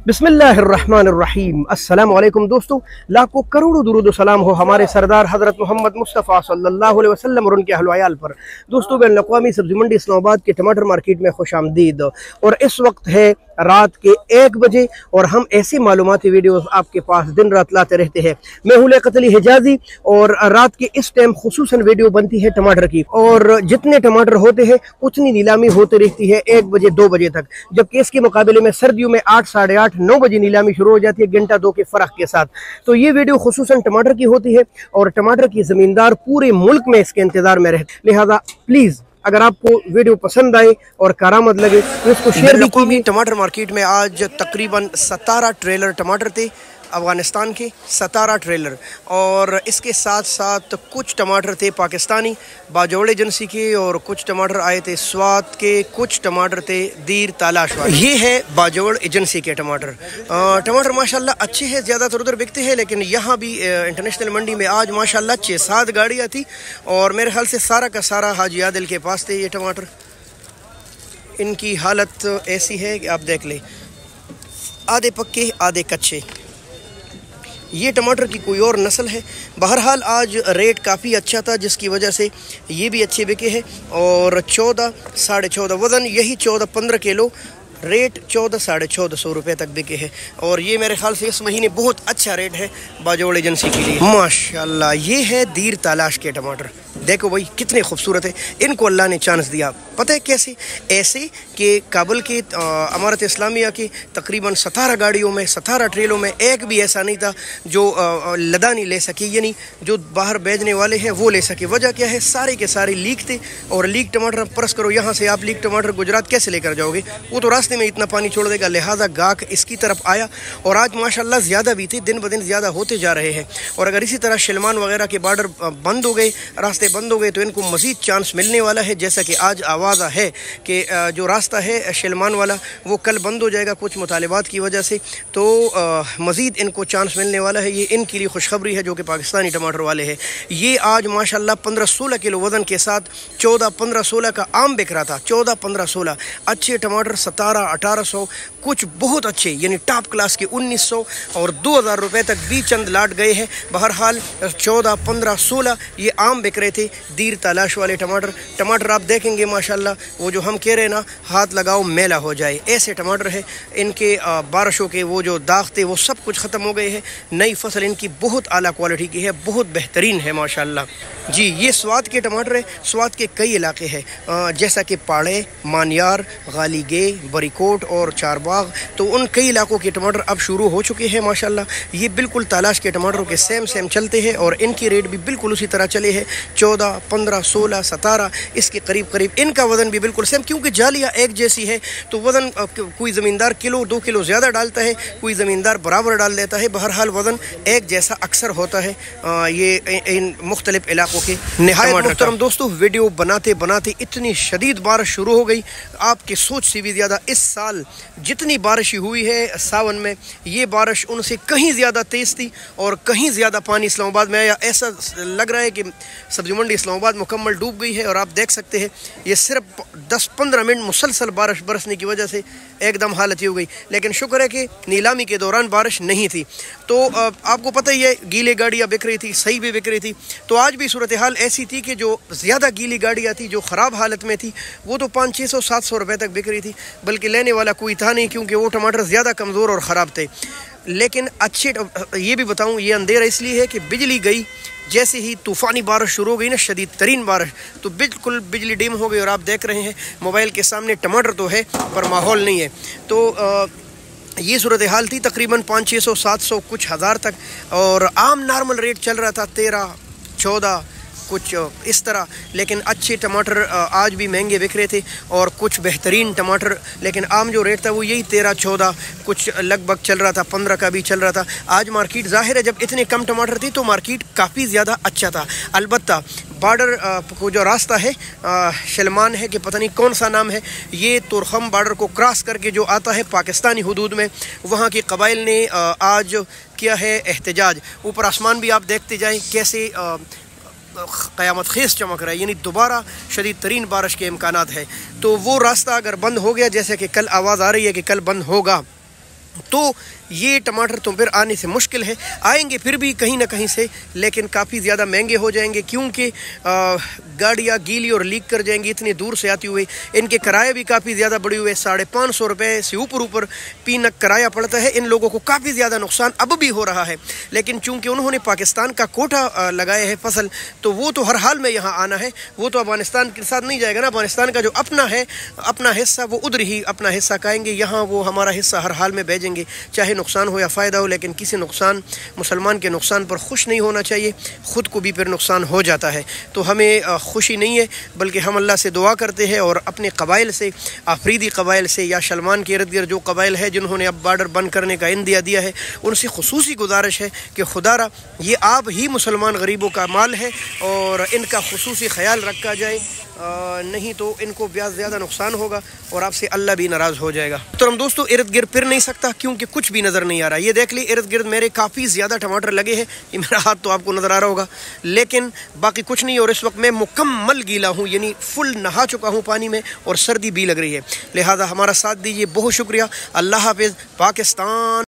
बिस्मिल्लाहिर्रहमानिर्रहीम। अस्सलामु अलैकुम दोस्तों, लाखों करोड़ों दुरूद सलाम हो हमारे सरदार हज़रत मोहम्मद मुस्तफ़ा सल्लल्लाहु अलैहि वसल्लम और उनके अहल वयाल पर। दोस्तों, बैन अक़वामी सब्ज़ी मंडी इस्लामाबाद के टमाटर मार्केट में खुश आमदीद। और इस वक्त है रात के 1 बजे और हम ऐसी मालूमाती वीडियोस आपके पास दिन रात लाते रहते हैं। मैं हूं लियाक़त अली हिजाज़ी और रात के इस टाइम खुसूसन वीडियो बनती है टमाटर की, और जितने टमाटर होते हैं उतनी नीलामी होती रहती है 1 बजे 2 बजे तक, जबकि इसके मुकाबले में सर्दियों में 8 साढ़े 8 9 बजे नीलामी शुरू हो जाती है, घंटा 2 के फ़र्क के साथ। तो ये वीडियो खुसूसन टमाटर की होती है और टमाटर की ज़मींदार पूरे मुल्क में इसके इंतज़ार में रहते, लिहाजा प्लीज़ अगर आपको वीडियो पसंद आए और कारामद लगे तो इसको शेयर भी कीजिए। टमाटर मार्केट में आज तकरीबन 17 ट्रेलर टमाटर थे, अफ़गानिस्तान के 17 ट्रेलर, और इसके साथ साथ कुछ टमाटर थे पाकिस्तानी बाजोड़ एजेंसी के, और कुछ टमाटर आए थे स्वात के, कुछ टमाटर थे दीर तालाश वाले। ये है बाजोड़ एजेंसी के टमाटर। टमाटर माशाल्लाह अच्छे हैं, ज़्यादातर उधर बिकते हैं, लेकिन यहाँ भी इंटरनेशनल मंडी में आज माशाल्लाह 6-7 गाड़ियाँ थी, और मेरे ख्याल से सारा का सारा हाजी आदिल के पास थे ये टमाटर। इनकी हालत ऐसी है कि आप देख लें, आधे पक्के आधे कच्चे। ये टमाटर की कोई और नस्ल है। बहरहाल आज रेट काफ़ी अच्छा था, जिसकी वजह से ये भी अच्छे बिके हैं। और 14 साढ़े 14 वज़न, यही 14-15 किलो, रेट 1400-1450 रुपये तक बिके हैं। और ये मेरे ख्याल से इस महीने बहुत अच्छा रेट है बाजोड़ एजेंसी के लिए माशाल्लाह। ये है दीर तालाश के टमाटर, देखो भाई कितने खूबसूरत है। इनको अल्लाह ने चांस दिया, पता है कैसे? ऐसे कि काबुल के अमारत इस्लामिया की तकरीबन 17 गाड़ियों में 17 ट्रेलों में एक भी ऐसा नहीं था जो लदानी ले सके, यानी जो बाहर भेजने वाले हैं वो ले सके। वजह क्या है? सारे के सारे लीक थे, और लीक टमाटर परस करो, यहाँ से आप लीक टमाटर गुजरात कैसे लेकर जाओगे? वो तो रास्ते में इतना पानी छोड़ देगा, लिहाजा गाहक इसकी तरफ आया। और आज माशाल्लाह ज़्यादा भी थे, दिन ब दिन ज़्यादा होते जा रहे हैं। और अगर इसी तरह शिलमान वगैरह के बॉर्डर बंद हो गए, रास्ते बंद हो गए, तो इनको मज़ीद चांस मिलने वाला है। जैसा कि आज आवाज़ है कि जो रास्ता है शिलमान वाला वो कल बंद हो जाएगा कुछ मुतालिबात की वजह से, तो मज़ीद इनको चांस मिलने वाला है। ये इनके लिए खुशखबरी है जो कि पाकिस्तानी टमाटर वाले हैं। ये आज माशाल्लाह 15-16 किलो वज़न के साथ 14-15-16 का आम बिक रहा था। 14-15-16 अच्छे टमाटर 1700-1800, कुछ बहुत अच्छे यानी टॉप क्लास के 1900 और 2000 रुपये तक भी चंद लाट गए हैं। बहरहाल 14-15-16 ये आम बिक रहे थे दीर तालाश वाले टमाटर। टमाटर आप देखेंगे माशाल्लाह, वो जो हम कह रहे हैं ना, हाथ लगाओ मेला हो जाए, ऐसे टमाटर है। इनके बारिशों के वो जो दाग थे वो सब कुछ ख़त्म हो गए हैं। नई फसल इनकी बहुत आला क्वालिटी की है, बहुत बेहतरीन है माशाल्लाह जी। ये स्वात के टमाटर है। स्वात के कई इलाके हैं, जैसा कि पाड़े, मानियार, गालीगे, बरीकोट और चारबाग, तो उन कई इलाकों के टमाटर अब शुरू हो चुके हैं माशाल्लाह। ये बिल्कुल तालाश के टमाटरों के सेम चलते हैं, और इनकी रेट भी बिल्कुल उसी तरह चले हैं, 14-15-16-17 इसके करीब करीब। इनका वज़न भी बिल्कुल सेम, क्योंकि जालियाँ एक जैसी है, तो वज़न कोई ज़मींदार किलो 2 किलो ज़्यादा डालता है, कोई ज़मींदार बराबर डाल देता है। बहरहाल वज़न एक जैसा अक्सर होता है ये इन मुख्तलिफ इलाकों के। निहायत मुहतरम दोस्तों, वीडियो बनाते बनाते इतनी शदीद बारिश शुरू हो गई, आपकी सोच से भी ज़्यादा। इस साल जितनी बारिश हुई है सावन में, ये बारिश उनसे कहीं ज़्यादा तेज़ थी और कहीं ज़्यादा पानी इस्लामाबाद में आया। ऐसा लग रहा है कि सब्ज़ी मंडी इस्लामाबाद मुकम्मल डूब गई है। और आप देख सकते हैं ये सिर्फ 10-15 मिनट मुसलसल बारिश बरसने की वजह से एकदम हालत ही हो गई। लेकिन शुक्र है कि नीलामी के दौरान बारिश नहीं थी। तो आपको पता ही है, गीले गाड़ियाँ बिक रही थी, सही भी बिक रही थी। तो आज भी सूरत हाल ऐसी थी कि जो ज़्यादा गीली गाड़ियाँ थी, जो ख़राब हालत में थी, वो तो 500-600-700 रुपये तक बिक रही थी, बल्कि लेने वाला कोई था नहीं, क्योंकि वो टमाटर ज़्यादा कमज़ोर और ख़राब थे। लेकिन अच्छे, ये भी बताऊँ, ये अंधेरा इसलिए है कि बिजली गई, जैसे ही तूफ़ानी बारिश शुरू हो गई ना, शदीद तरीन बारिश, तो बिल्कुल बिजली डिम हो गई। और आप देख रहे हैं मोबाइल के सामने टमाटर तो है पर माहौल नहीं है। तो ये सूरत हाल थी तकरीबन 500-600-700 कुछ हज़ार तक। और आम नॉर्मल रेट चल रहा था 13-14 कुछ इस तरह। लेकिन अच्छे टमाटर आज भी महंगे बिक रहे थे, और कुछ बेहतरीन टमाटर, लेकिन आम जो रेट था वो यही 13-14 कुछ लगभग चल रहा था, 15 का भी चल रहा था। आज मार्केट ज़ाहिर है जब इतने कम टमाटर थे तो मार्केट काफ़ी ज़्यादा अच्छा था। अलबत्ता बॉर्डर को जो रास्ता है शिलमान है कि पता नहीं कौन सा नाम है, ये तुरखम बॉर्डर को क्रॉस करके जो आता है पाकिस्तानी हुदूद में, वहाँ के कबाइल ने आज किया है एहतजाज। ऊपर आसमान भी आप देखते जाएँ कैसे क़यामत ख़ेज़ चमक रहा है, यानी दोबारा शदीद तरीन बारिश के इम्कानात है। तो वो रास्ता अगर बंद हो गया, जैसे कि कल आवाज़ आ रही है कि कल बंद होगा, तो ये टमाटर तो फिर आने से मुश्किल है, आएंगे फिर भी कहीं ना कहीं से, लेकिन काफ़ी ज़्यादा महंगे हो जाएंगे क्योंकि गाड़ियाँ गीली और लीक कर जाएंगी इतनी दूर से आती हुई। इनके किराए भी काफ़ी ज़्यादा बढ़े हुए, 550 रुपये से ऊपर पीनक किराया पड़ता है। इन लोगों को काफ़ी ज़्यादा नुकसान अब भी हो रहा है, लेकिन चूँकि उन्होंने पाकिस्तान का कोटा लगाया है फसल, तो वो तो हर हाल में यहाँ आना है, वो तो अफगानिस्तान के साथ नहीं जाएगा ना। अफगानिस्तान का जो अपना है, अपना हिस्सा, वो उधर ही अपना हिस्सा खाएंगे, यहाँ वो हमारा हिस्सा हर हाल में भेजेंगे, चाहे नुकसान हो या फ़ायदा हो। लेकिन किसी नुकसान, मुसलमान के नुकसान पर खुश नहीं होना चाहिए, ख़ुद को भी फिर नुकसान हो जाता है। तो हमें खुशी नहीं है, बल्कि हम अल्लाह से दुआ करते हैं और अपने कबाइल से, आफरीदी कबाइल से या सलमान के इर्द गिर्द जो कबाइल है जिन्होंने अब बॉर्डर बंद करने का इंदिया दिया है, उनसे खुसूसी गुजारिश है कि खुदारा ये आप ही मुसलमान गरीबों का माल है और इनका खुसूसी ख्याल रखा जाए, नहीं तो इनको ब्याज ज़्यादा नुकसान होगा और आपसे अल्लाह भी नाराज़ हो जाएगा। तो हम दोस्तों इर्द गिर्द फिर नहीं सकता क्योंकि कुछ भी नज़र नहीं आ रहा। ये देख ली इर्द गिर्द मेरे काफ़ी ज़्यादा टमाटर लगे हैं, ये मेरा हाथ तो आपको नज़र आ रहा होगा, लेकिन बाकी कुछ नहीं। और इस वक्त मैं मुकम्मल गीला हूँ, यानी फुल नहा चुका हूँ पानी में और सर्दी भी लग रही है। लिहाजा हमारा साथ दीजिए, बहुत शुक्रिया। अल्लाह हाफिज़। पाकिस्तान।